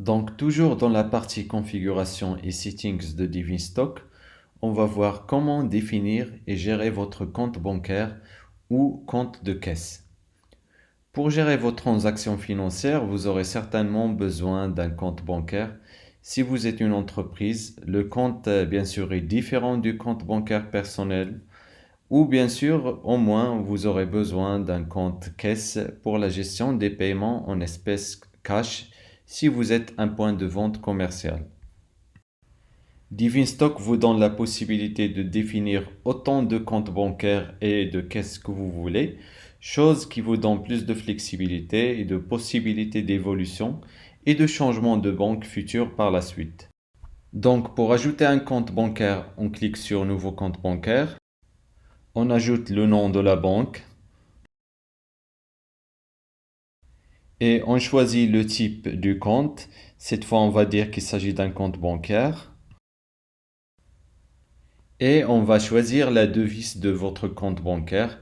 Donc, toujours dans la partie configuration et settings de DivinStock, on va voir comment définir et gérer votre compte bancaire ou compte de caisse. Pour gérer vos transactions financières, vous aurez certainement besoin d'un compte bancaire. Si vous êtes une entreprise, le compte, bien sûr, est différent du compte bancaire personnel. Ou bien sûr, au moins, vous aurez besoin d'un compte caisse pour la gestion des paiements en espèces cash si vous êtes un point de vente commercial. DivinStock vous donne la possibilité de définir autant de comptes bancaires et de caisses que vous voulez, chose qui vous donne plus de flexibilité et de possibilités d'évolution et de changement de banque future par la suite. Donc, pour ajouter un compte bancaire, on clique sur Nouveau compte bancaire, on ajoute le nom de la banque et on choisit le type du compte. Cette fois, on va dire qu'il s'agit d'un compte bancaire. Et on va choisir la devise de votre compte bancaire,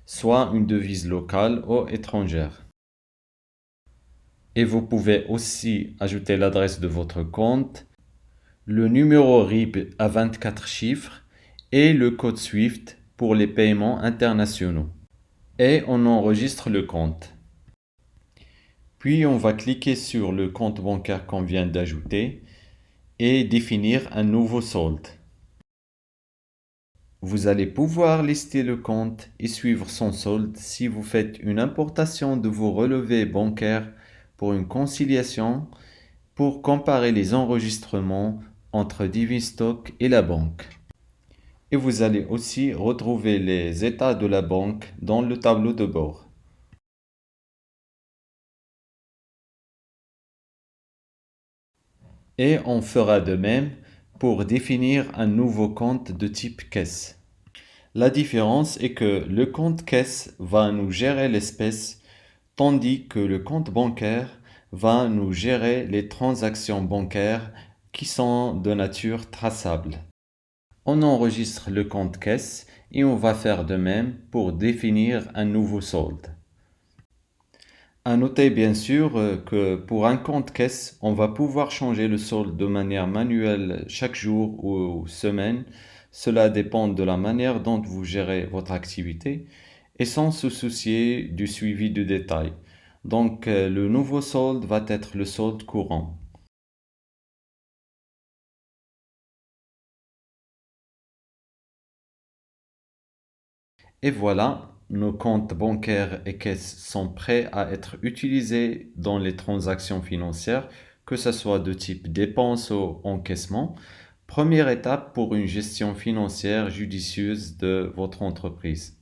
soit une devise locale ou étrangère. Et vous pouvez aussi ajouter l'adresse de votre compte, le numéro RIB à 24 chiffres et le code SWIFT pour les paiements internationaux. Et on enregistre le compte. Puis on va cliquer sur le compte bancaire qu'on vient d'ajouter et définir un nouveau solde. Vous allez pouvoir lister le compte et suivre son solde si vous faites une importation de vos relevés bancaires pour une conciliation pour comparer les enregistrements entre DivinStock et la banque. Et vous allez aussi retrouver les états de la banque dans le tableau de bord. Et on fera de même pour définir un nouveau compte de type caisse. La différence est que le compte caisse va nous gérer l'espèce, tandis que le compte bancaire va nous gérer les transactions bancaires qui sont de nature traçable. On enregistre le compte caisse et on va faire de même pour définir un nouveau solde. À noter bien sûr que pour un compte caisse, on va pouvoir changer le solde de manière manuelle chaque jour ou semaine. Cela dépend de la manière dont vous gérez votre activité et sans se soucier du suivi du détail. Donc le nouveau solde va être le solde courant. Et voilà, nos comptes bancaires et caisses sont prêts à être utilisés dans les transactions financières, que ce soit de type dépenses ou encaissement. Première étape pour une gestion financière judicieuse de votre entreprise.